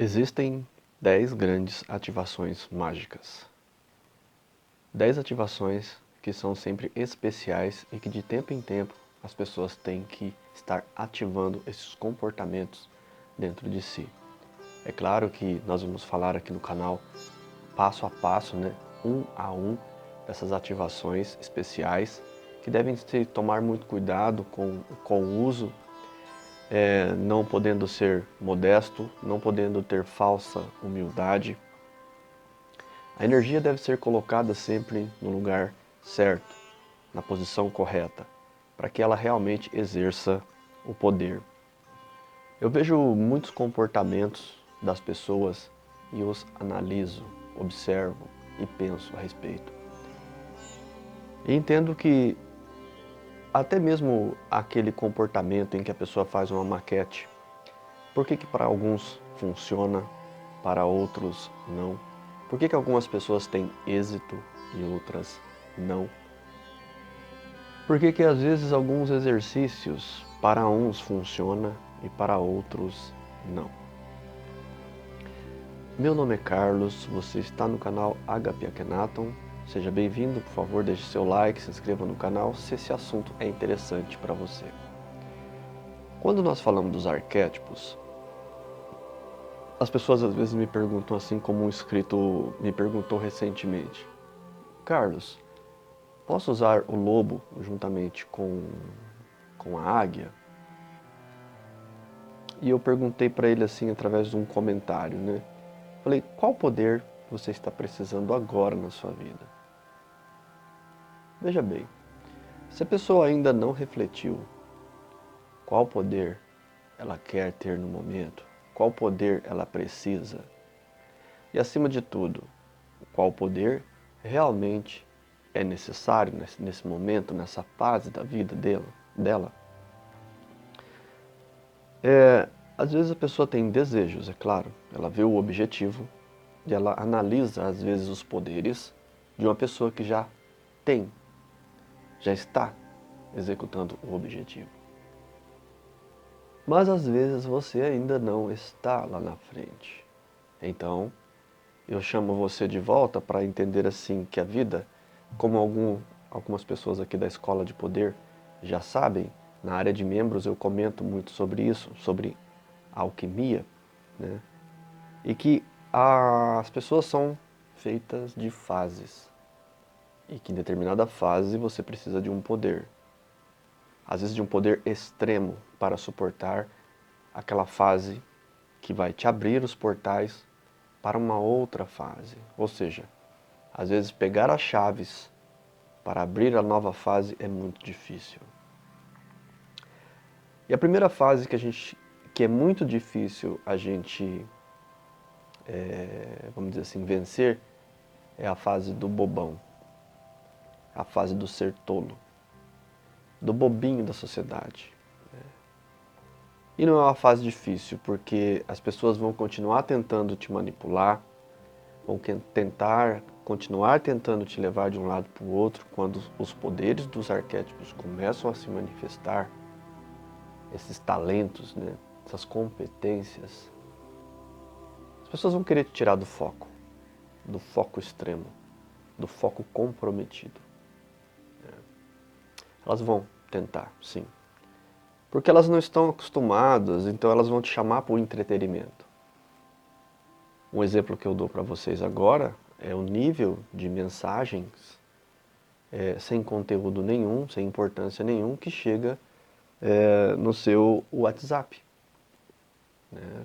Existem 10 grandes ativações mágicas. 10 ativações que são sempre especiais e que de tempo em tempo as pessoas têm que estar ativando esses comportamentos dentro de si. É claro que nós vamos falar aqui no canal passo a passo, um a um, dessas ativações especiais que devem se tomar muito cuidado com o uso, não podendo ser modesto, não podendo ter falsa humildade. A energia deve ser colocada sempre no lugar certo, na posição correta, para que ela realmente exerça o poder. Eu vejo muitos comportamentos das pessoas e os analiso, observo e penso a respeito. E entendo que até mesmo aquele comportamento em que a pessoa faz uma maquete, por que para alguns funciona, para outros não? Por que algumas pessoas têm êxito e outras não? Por que às vezes alguns exercícios para uns funciona e para outros não? Meu nome é Carlos, você está no canal HP Akhenaton. Seja bem-vindo, por favor deixe seu like, se inscreva no canal se esse assunto é interessante para você. Quando nós falamos dos arquétipos, as pessoas às vezes me perguntam assim como um inscrito me perguntou recentemente: Carlos, posso usar o lobo juntamente com a águia? E eu perguntei para ele assim através de um comentário, Falei, qual poder você está precisando agora na sua vida? Veja bem, se a pessoa ainda não refletiu qual poder ela quer ter no momento, qual poder ela precisa, e acima de tudo, qual poder realmente é necessário nesse momento, nessa fase da vida dela. Às vezes a pessoa tem desejos, é claro, ela vê o objetivo e ela analisa às vezes os poderes de uma pessoa que já está executando o objetivo. Mas às vezes você ainda não está lá na frente. Então, eu chamo você de volta para entender assim que a vida, como algumas pessoas aqui da Escola de Poder já sabem, na área de membros eu comento muito sobre isso, sobre a alquimia, e que as pessoas são feitas de fases, e que em determinada fase você precisa de um poder. Às vezes de um poder extremo para suportar aquela fase que vai te abrir os portais para uma outra fase. Ou seja, às vezes pegar as chaves para abrir a nova fase é muito difícil. E a primeira fase que é muito difícil a gente, vamos dizer assim, vencer, é a fase do bobão, a fase do ser tolo, do bobinho da sociedade. E não é uma fase difícil, porque as pessoas vão continuar tentando te manipular, vão continuar tentando te levar de um lado para o outro, quando os poderes dos arquétipos começam a se manifestar, esses talentos, essas competências, as pessoas vão querer te tirar do foco extremo, do foco comprometido. Elas vão tentar, sim. Porque elas não estão acostumadas, então elas vão te chamar para o entretenimento. Um exemplo que eu dou para vocês agora é o nível de mensagens sem conteúdo nenhum, sem importância nenhum, que chega no seu WhatsApp.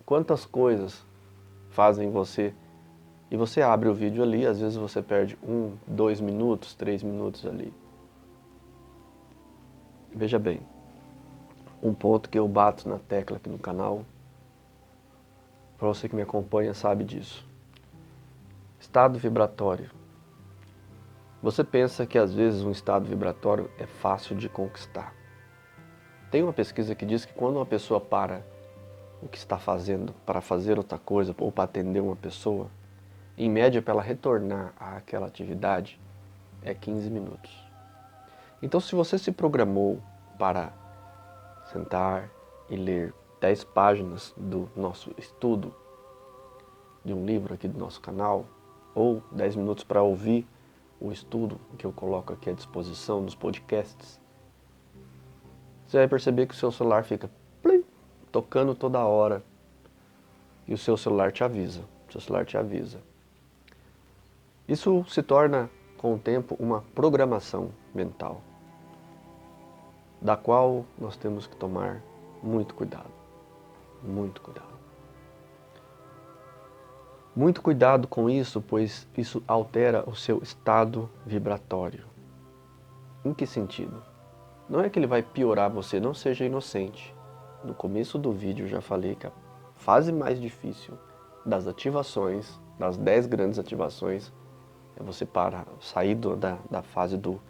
Quantas coisas fazem você, e você abre o vídeo ali, às vezes você perde 1, 2 minutos, 3 minutos ali. Veja bem, um ponto que eu bato na tecla aqui no canal, para você que me acompanha sabe disso. Estado vibratório. Você pensa que às vezes um estado vibratório é fácil de conquistar. Tem uma pesquisa que diz que quando uma pessoa para o que está fazendo para fazer outra coisa ou para atender uma pessoa, em média para ela retornar àquela atividade é 15 minutos. Então se você se programou para sentar e ler 10 páginas do nosso estudo, de um livro aqui do nosso canal, ou 10 minutos para ouvir o estudo que eu coloco aqui à disposição nos podcasts, você vai perceber que o seu celular fica plim, tocando toda hora e o seu celular te avisa. Isso se torna, com o tempo, uma programação mental, da qual nós temos que tomar muito cuidado. Muito cuidado. Muito cuidado com isso, pois isso altera o seu estado vibratório. Em que sentido? Não é que ele vai piorar você, não seja inocente. No começo do vídeo eu já falei que a fase mais difícil das ativações, das 10 grandes ativações, é você sair da fase do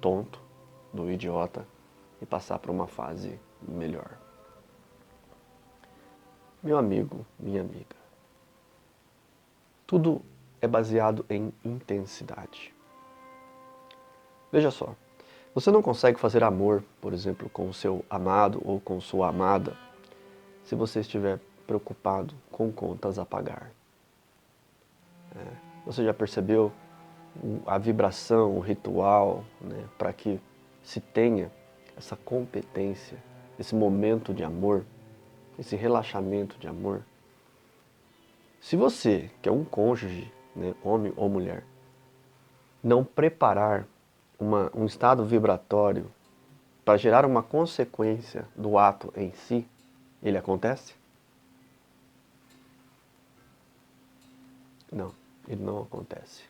tonto, do idiota, e passar para uma fase melhor. Meu amigo, minha amiga, tudo é baseado em intensidade. Veja só, você não consegue fazer amor, por exemplo, com o seu amado ou com sua amada, se você estiver preocupado com contas a pagar. Você já percebeu a vibração, o ritual, né, para que se tenha essa competência, esse momento de amor, esse relaxamento de amor? Se você, que é um cônjuge, né, homem ou mulher, não preparar um estado vibratório para gerar uma consequência do ato em si, ele acontece? Não, ele não acontece.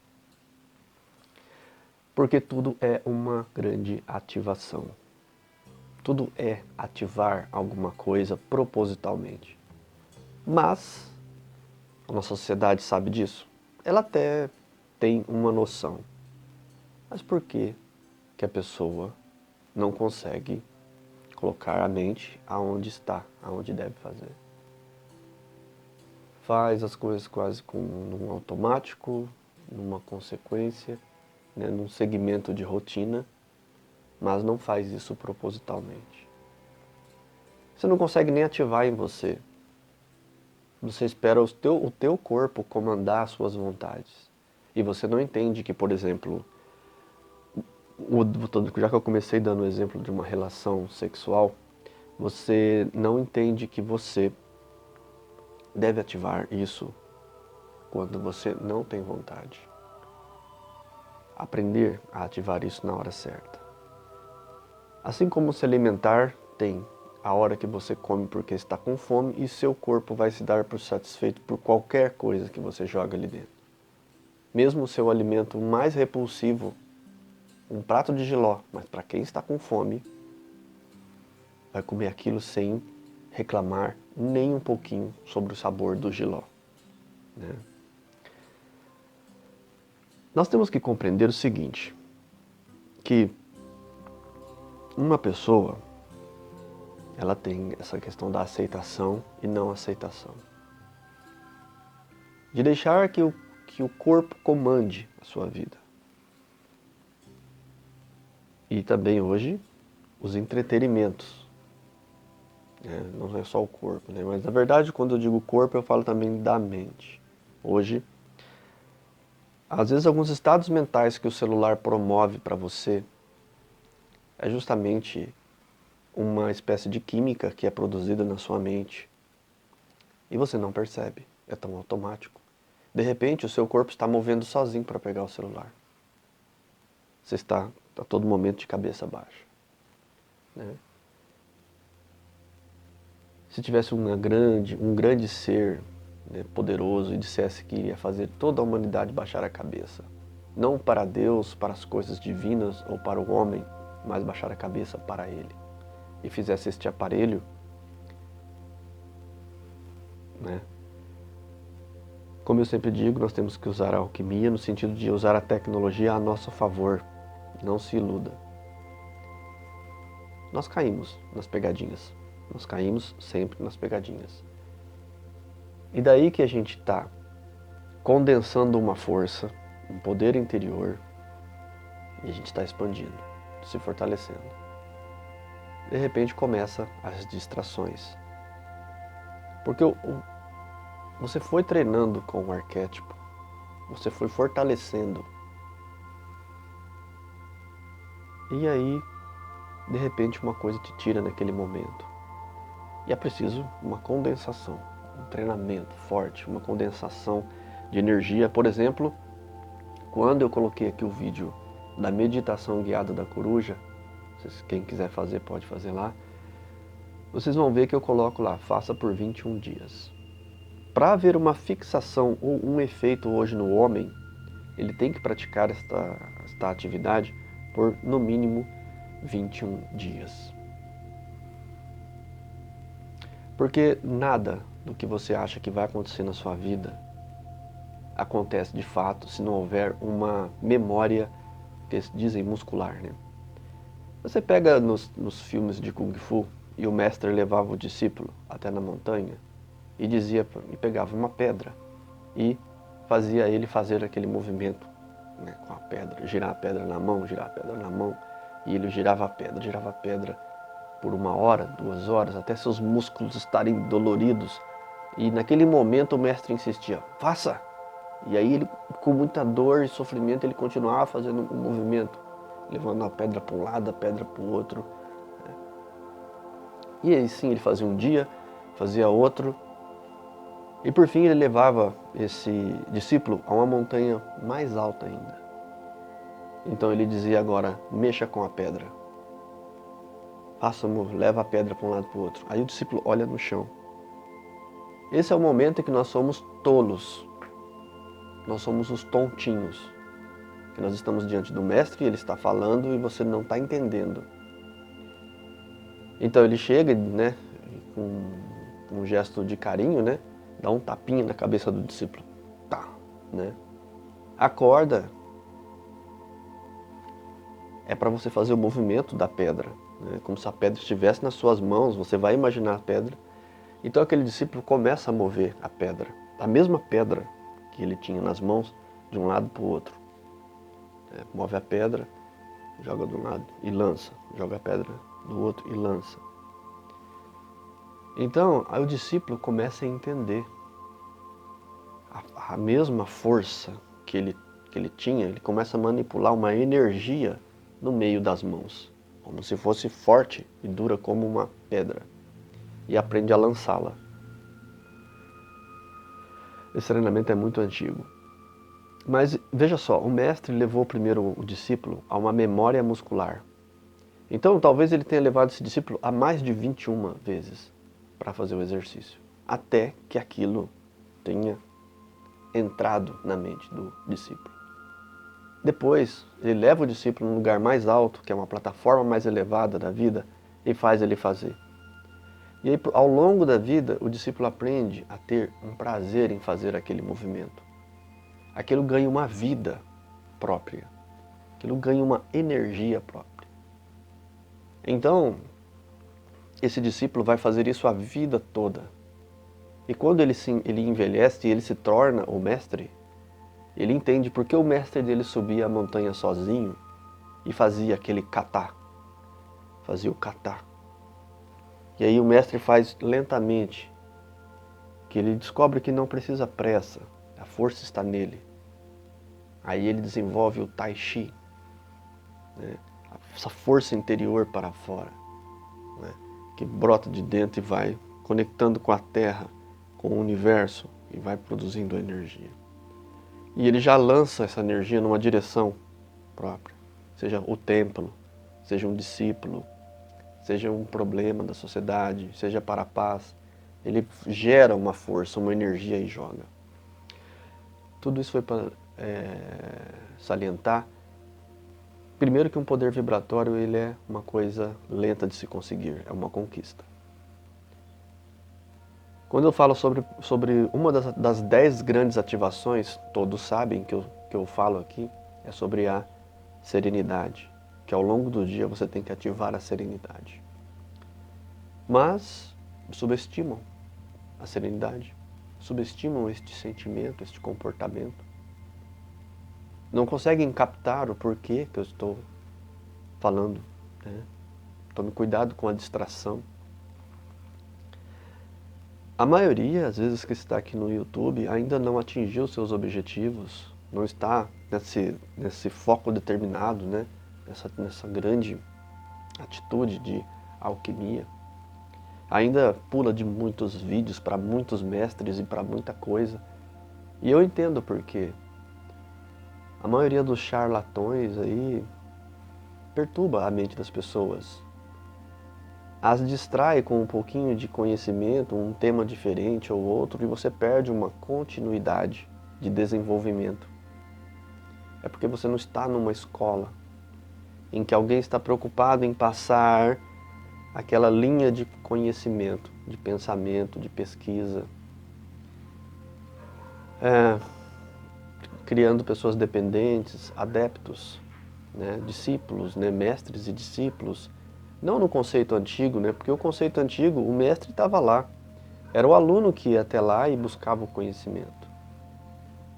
Porque tudo é uma grande ativação. Tudo é ativar alguma coisa propositalmente. Mas a nossa sociedade sabe disso? Ela até tem uma noção. Mas por que a pessoa não consegue colocar a mente aonde está, aonde deve fazer? Faz as coisas quase num automático, numa consequência, né, num segmento de rotina, mas não faz isso propositalmente. Você não consegue nem ativar em você. Você espera o teu corpo comandar as suas vontades. E você não entende que, por exemplo, já que eu comecei dando o exemplo de uma relação sexual, você não entende que você deve ativar isso quando você não tem vontade. Aprender a ativar isso na hora certa. Assim como se alimentar, tem a hora que você come porque está com fome e seu corpo vai se dar por satisfeito por qualquer coisa que você joga ali dentro. Mesmo o seu alimento mais repulsivo, um prato de jiló, mas para quem está com fome, vai comer aquilo sem reclamar nem um pouquinho sobre o sabor do jiló, né? Nós temos que compreender o seguinte, que uma pessoa, ela tem essa questão da aceitação e não aceitação. De deixar que o corpo comande a sua vida. E também hoje, os entretenimentos. Não é só o corpo, né? Mas na verdade, quando eu digo corpo, eu falo também da mente. Hoje, às vezes alguns estados mentais que o celular promove para você é justamente uma espécie de química que é produzida na sua mente. E você não percebe, é tão automático. De repente, o seu corpo está movendo sozinho para pegar o celular. Você está a todo momento de cabeça baixa, né? Se tivesse um grande ser, né, poderoso e dissesse que iria fazer toda a humanidade baixar a cabeça, não para Deus, para as coisas divinas ou para o homem, mas baixar a cabeça para Ele, e fizesse este aparelho, né? Como eu sempre digo, nós temos que usar a alquimia no sentido de usar a tecnologia a nosso favor. Não se iluda. Nós caímos nas pegadinhas. Nós caímos sempre nas pegadinhas. E daí que a gente está condensando uma força, um poder interior, e a gente está expandindo, se fortalecendo. De repente começa as distrações. Porque você foi treinando com o arquétipo, você foi fortalecendo. E aí, de repente, uma coisa te tira naquele momento. E é preciso uma condensação, um treinamento forte, uma condensação de energia. Por exemplo, quando eu coloquei aqui o vídeo da meditação guiada da coruja, quem quiser fazer pode fazer lá, vocês vão ver que eu coloco lá, faça por 21 dias. Para haver uma fixação ou um efeito hoje no homem, ele tem que praticar esta atividade por no mínimo 21 dias. Porque nada do que você acha que vai acontecer na sua vida acontece de fato se não houver uma memória, que eles dizem muscular, né? Você pega nos filmes de Kung Fu e o mestre levava o discípulo até na montanha e dizia, e pegava uma pedra e fazia ele fazer aquele movimento, né, com a pedra, girar a pedra na mão, girar a pedra na mão, e ele girava a pedra por 1 hora, 2 horas, até seus músculos estarem doloridos. E naquele momento o mestre insistia, faça! E aí ele, com muita dor e sofrimento, ele continuava fazendo o movimento, levando a pedra para um lado, a pedra para o outro. E aí sim, ele fazia um dia, fazia outro, e por fim ele levava esse discípulo a uma montanha mais alta ainda. Então ele dizia agora, mexa com a pedra. Faça, leva a pedra para um lado e para o outro. Aí o discípulo olha no chão. Esse é o momento em que nós somos tolos. Nós somos os tontinhos. Que nós estamos diante do mestre, ele está falando e você não está entendendo. Então ele chega, né, com um gesto de carinho, né, dá um tapinha na cabeça do discípulo. Tá, né? Acorda. É para você fazer o movimento da pedra, né, como se a pedra estivesse nas suas mãos, você vai imaginar a pedra. Então aquele discípulo começa a mover a pedra, a mesma pedra que ele tinha nas mãos, de um lado para o outro. Move a pedra, joga de um lado e lança, joga a pedra do outro e lança. Então, aí o discípulo começa a entender a mesma força que ele tinha, ele começa a manipular uma energia no meio das mãos, como se fosse forte e dura como uma pedra, e aprende a lançá-la. Esse treinamento é muito antigo. Mas veja só, o mestre levou primeiro o discípulo a uma memória muscular. Então talvez ele tenha levado esse discípulo a mais de 21 vezes para fazer o exercício, até que aquilo tenha entrado na mente do discípulo. Depois, ele leva o discípulo num lugar mais alto, que é uma plataforma mais elevada da vida, e faz ele fazer. E aí, ao longo da vida, o discípulo aprende a ter um prazer em fazer aquele movimento. Aquilo ganha uma vida própria. Aquilo ganha uma energia própria. Então, esse discípulo vai fazer isso a vida toda. E quando ele envelhece e ele se torna o mestre, ele entende por que o mestre dele subia a montanha sozinho e fazia aquele kata. Fazia o kata. E aí o mestre faz lentamente, que ele descobre que não precisa pressa, a força está nele. Aí ele desenvolve o Tai Chi, né? Essa força interior para fora, né? Que brota de dentro e vai conectando com a terra, com o universo e vai produzindo energia. E ele já lança essa energia numa direção própria, seja o templo, seja um discípulo, seja um problema da sociedade, seja para a paz. Ele gera uma força, uma energia e joga. Tudo isso foi para salientar, primeiro, que um poder vibratório ele é uma coisa lenta de se conseguir, é uma conquista. Quando eu falo sobre uma das 10 grandes ativações, todos sabem que eu falo aqui, é sobre a serenidade, que ao longo do dia você tem que ativar a serenidade. Mas subestimam a serenidade, subestimam este sentimento, este comportamento. Não conseguem captar o porquê que eu estou falando, né? Tome cuidado com a distração. A maioria, às vezes, que está aqui no YouTube ainda não atingiu seus objetivos, não está nesse foco determinado, né? Nessa grande atitude de alquimia. Ainda pula de muitos vídeos para muitos mestres e para muita coisa. E eu entendo porque a maioria dos charlatões aí perturba a mente das pessoas. As distrai com um pouquinho de conhecimento, um tema diferente ou outro, e você perde uma continuidade de desenvolvimento. É porque você não está numa escola em que alguém está preocupado em passar aquela linha de conhecimento, de pensamento, de pesquisa, criando pessoas dependentes, adeptos, né, discípulos, né, mestres e discípulos. Não no conceito antigo, né, porque o conceito antigo, o mestre estava lá. Era o aluno que ia até lá e buscava o conhecimento.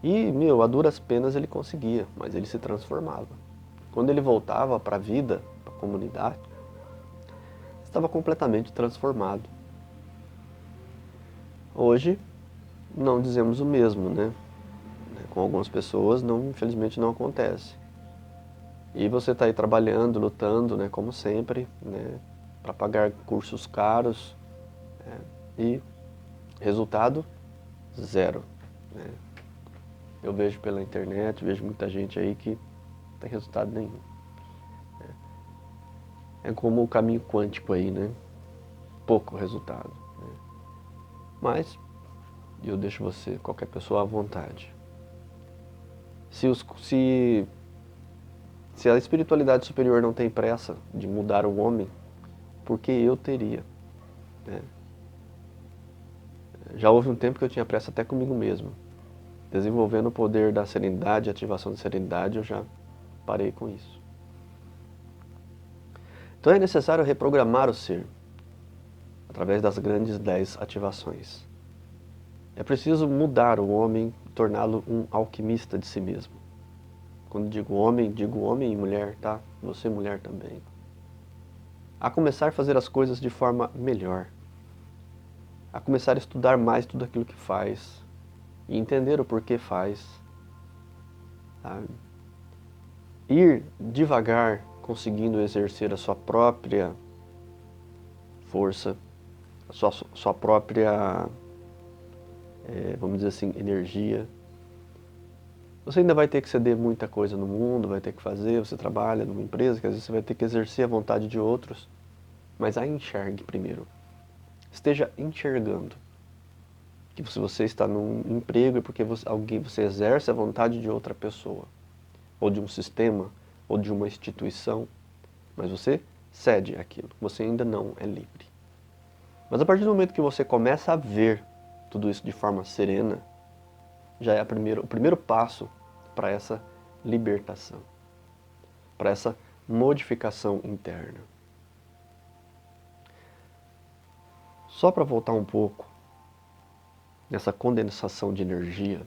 E, a duras penas ele conseguia, mas ele se transformava. Quando ele voltava para a vida, para a comunidade, estava completamente transformado. Hoje, não dizemos o mesmo, né? Com algumas pessoas, infelizmente não acontece. E você está aí trabalhando, lutando, né, como sempre, né, para pagar cursos caros, né, e resultado, zero. Né? Eu vejo pela internet, vejo muita gente aí que não tem resultado nenhum. É como o caminho quântico aí, né? Pouco resultado. Né? Mas eu deixo você, qualquer pessoa, à vontade. Se a espiritualidade superior não tem pressa de mudar o homem, por que eu teria? Né? Já houve um tempo que eu tinha pressa até comigo mesmo. Desenvolvendo o poder da serenidade, ativação da serenidade, eu já parei com isso. Então é necessário reprogramar o ser, através das grandes 10 ativações. É preciso mudar o homem, torná-lo um alquimista de si mesmo. Quando digo homem e mulher, tá? Você mulher também. A começar a fazer as coisas de forma melhor. A começar a estudar mais tudo aquilo que faz. E entender o porquê faz. Sabe? Ir devagar, conseguindo exercer a sua própria força, a sua própria, vamos dizer assim, energia. Você ainda vai ter que ceder muita coisa no mundo, vai ter que fazer, você trabalha numa empresa, que às vezes você vai ter que exercer a vontade de outros, mas a enxergue primeiro. Esteja enxergando que se você está num emprego é porque você exerce a vontade de outra pessoa, ou de um sistema, ou de uma instituição, mas você cede aquilo, você ainda não é livre. Mas a partir do momento que você começa a ver tudo isso de forma serena, já é o primeiro passo para essa libertação, para essa modificação interna. Só para voltar um pouco nessa condensação de energia,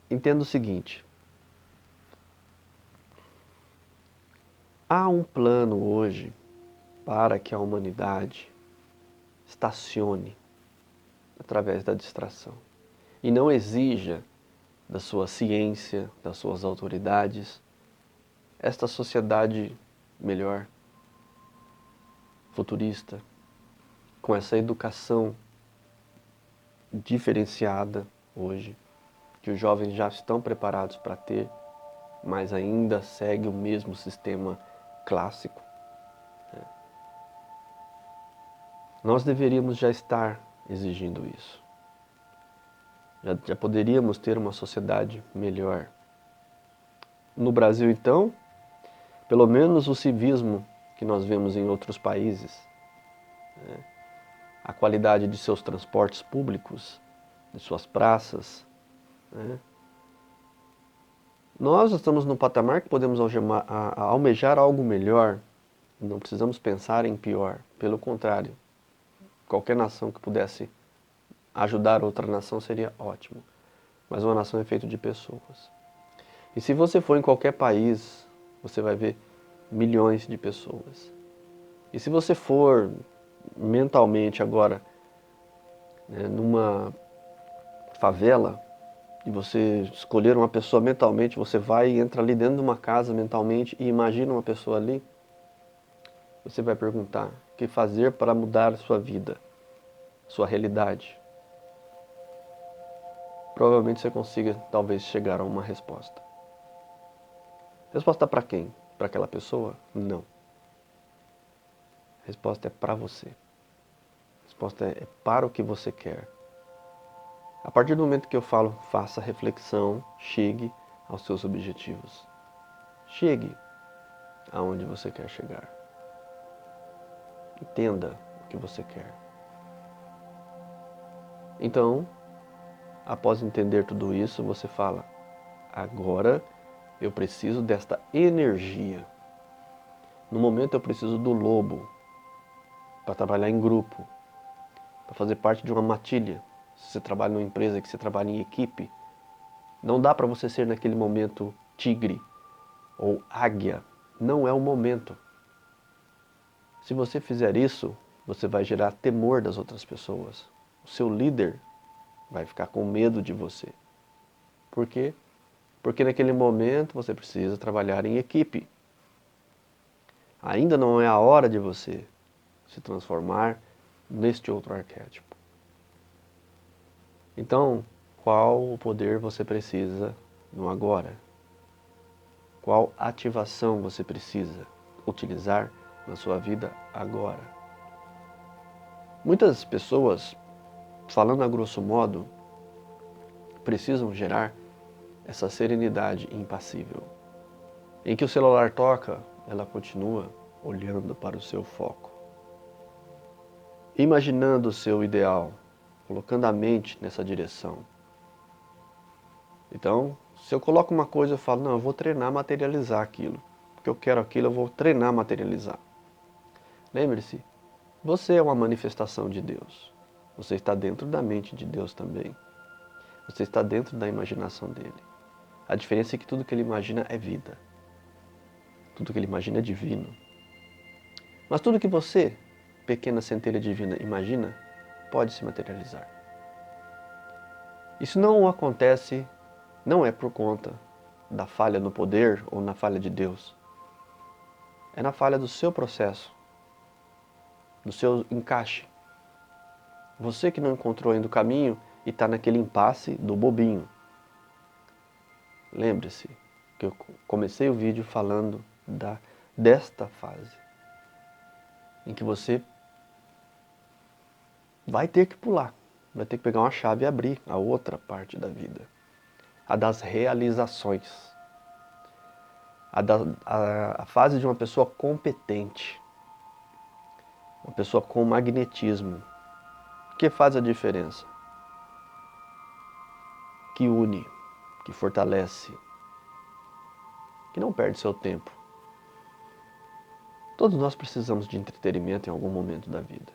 entenda o seguinte: há um plano hoje para que a humanidade estacione através da distração e não exija da sua ciência, das suas autoridades, esta sociedade melhor, futurista, com essa educação diferenciada hoje, que os jovens já estão preparados para ter, mas ainda segue o mesmo sistema clássico. Nós deveríamos já estar exigindo isso. Já poderíamos ter uma sociedade melhor. No Brasil, então, pelo menos o civismo que nós vemos em outros países, né? A qualidade de seus transportes públicos, de suas praças, né? Nós estamos no patamar que podemos almejar algo melhor. Não precisamos pensar em pior. Pelo contrário, qualquer nação que pudesse ajudar outra nação seria ótimo. Mas uma nação é feita de pessoas. E se você for em qualquer país, você vai ver milhões de pessoas. E se você for mentalmente agora né, numa favela, e você escolher uma pessoa mentalmente, você vai e entra ali dentro de uma casa mentalmente e imagina uma pessoa ali, você vai perguntar: o que fazer para mudar a sua vida, sua realidade? Provavelmente você consiga, talvez, chegar a uma resposta. Resposta para quem? Para aquela pessoa? Não. A resposta é para você. A resposta é para o que você quer. A partir do momento que eu falo, faça reflexão, chegue aos seus objetivos. Chegue aonde você quer chegar. Entenda o que você quer. Então, após entender tudo isso, você fala: agora eu preciso desta energia. No momento eu preciso do lobo para trabalhar em grupo, para fazer parte de uma matilha. Se você trabalha numa empresa que você trabalha em equipe, não dá para você ser naquele momento tigre ou águia. Não é o momento. Se você fizer isso, você vai gerar temor das outras pessoas. O seu líder vai ficar com medo de você. Por quê? Porque naquele momento você precisa trabalhar em equipe. Ainda não é a hora de você se transformar neste outro arquétipo. Então, qual o poder você precisa no agora? Qual ativação você precisa utilizar na sua vida agora? Muitas pessoas, falando a grosso modo, precisam gerar essa serenidade impassível. Em que o celular toca, ela continua olhando para o seu foco. Imaginando o seu ideal, colocando a mente nessa direção. Então, se eu coloco uma coisa, eu falo: não, eu vou treinar a materializar aquilo. Porque eu quero aquilo, eu vou treinar a materializar. Lembre-se, você é uma manifestação de Deus. Você está dentro da mente de Deus também. Você está dentro da imaginação dele. A diferença é que tudo que ele imagina é vida. Tudo que ele imagina é divino. Mas tudo que você, pequena centelha divina, imagina, pode se materializar. Isso não acontece, não é por conta da falha no poder ou na falha de Deus. É na falha do seu processo, do seu encaixe. Você que não encontrou ainda o caminho e está naquele impasse do bobinho. Lembre-se que eu comecei o vídeo falando desta fase, em que você vai ter que pular, vai ter que pegar uma chave e abrir a outra parte da vida. A das realizações. A fase de uma pessoa competente. Uma pessoa com magnetismo. Que faz a diferença? Que une, que fortalece, que não perde seu tempo. Todos nós precisamos de entretenimento em algum momento da vida.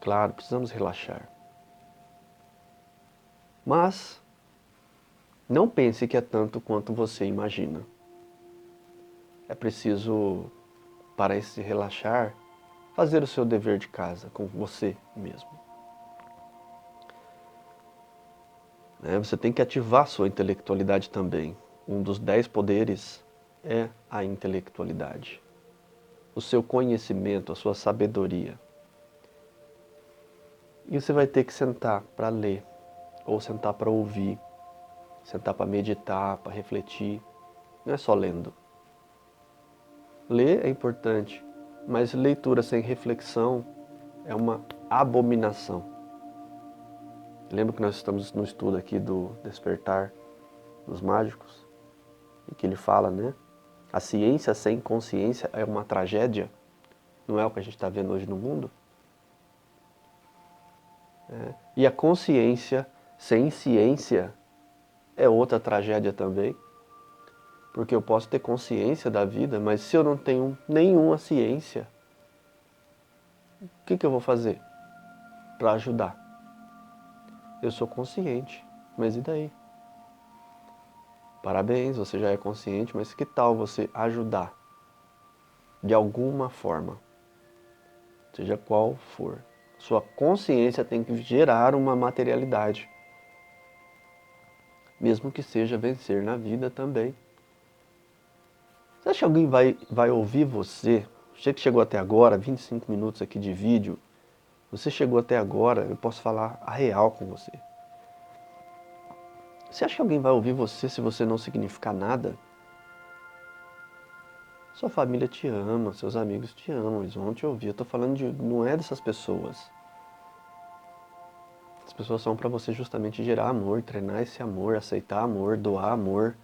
Claro, precisamos relaxar. Mas não pense que é tanto quanto você imagina. É preciso, para esse relaxar, fazer o seu dever de casa com você mesmo. Você tem que ativar sua intelectualidade também. Um dos 10 poderes é a intelectualidade. O seu conhecimento, a sua sabedoria. E você vai ter que sentar para ler, ou sentar para ouvir, sentar para meditar, para refletir. Não é só lendo. Ler é importante, mas leitura sem reflexão é uma abominação. Lembra que nós estamos no estudo aqui do Despertar dos Mágicos? E que ele fala, né? A ciência sem consciência é uma tragédia. Não é o que a gente está vendo hoje no mundo? E a consciência sem ciência é outra tragédia também. Porque eu posso ter consciência da vida, mas se eu não tenho nenhuma ciência, o que eu vou fazer para ajudar? Eu sou consciente, mas e daí? Parabéns, você já é consciente, mas que tal você ajudar? De alguma forma, seja qual for. Sua consciência tem que gerar uma materialidade. Mesmo que seja vencer na vida também. Você acha que alguém vai ouvir você? Você que chegou até agora, 25 minutos aqui de vídeo, você chegou até agora, eu posso falar a real com você. Você acha que alguém vai ouvir você se você não significar nada? Sua família te ama, seus amigos te amam, eles vão te ouvir. Eu estou falando de, não é dessas pessoas. As pessoas são para você justamente gerar amor, treinar esse amor, aceitar amor, doar amor.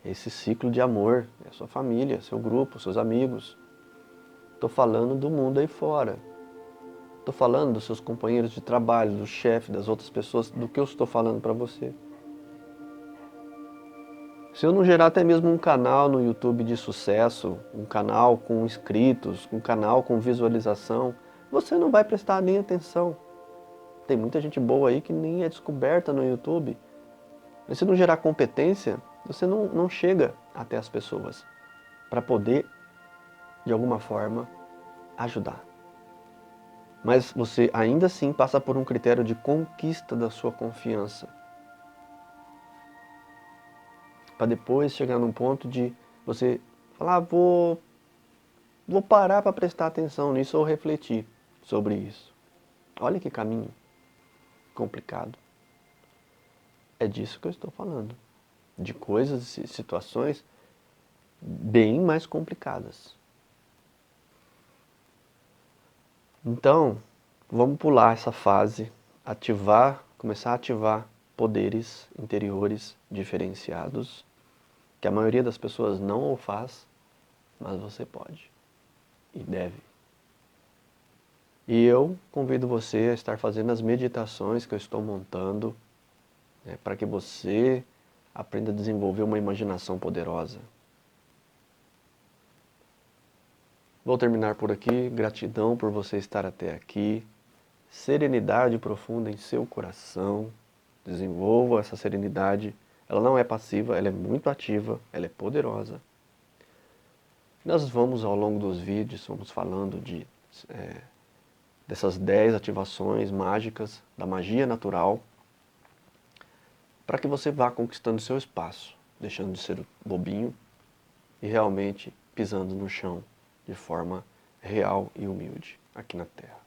Esse ciclo de amor, é a sua família, seu grupo, seus amigos. Estou falando do mundo aí fora. Estou falando dos seus companheiros de trabalho, do chefe, das outras pessoas, do que eu estou falando para você. Se eu não gerar até mesmo um canal no YouTube de sucesso, um canal com inscritos, um canal com visualização, você não vai prestar nem atenção. Tem muita gente boa aí que nem é descoberta no YouTube. Mas se não gerar competência, você não chega até as pessoas para poder, de alguma forma, ajudar. Mas você ainda assim passa por um critério de conquista da sua confiança. Para depois chegar num ponto de você falar, vou parar para prestar atenção nisso ou refletir sobre isso. Olha que caminho complicado. É disso que eu estou falando. De coisas e situações bem mais complicadas. Então, vamos pular essa fase, começar a ativar poderes interiores diferenciados, que a maioria das pessoas não o faz, mas você pode e deve. E eu convido você a estar fazendo as meditações que eu estou montando, né, para que você aprenda a desenvolver uma imaginação poderosa. Vou terminar por aqui. Gratidão por você estar até aqui. Serenidade profunda em seu coração. Desenvolva essa serenidade. Ela não é passiva, ela é muito ativa, ela é poderosa. Nós vamos, ao longo dos vídeos, vamos falando dessas 10 ativações mágicas, da magia natural, para que você vá conquistando seu espaço, deixando de ser bobinho e realmente pisando no chão de forma real e humilde aqui na Terra.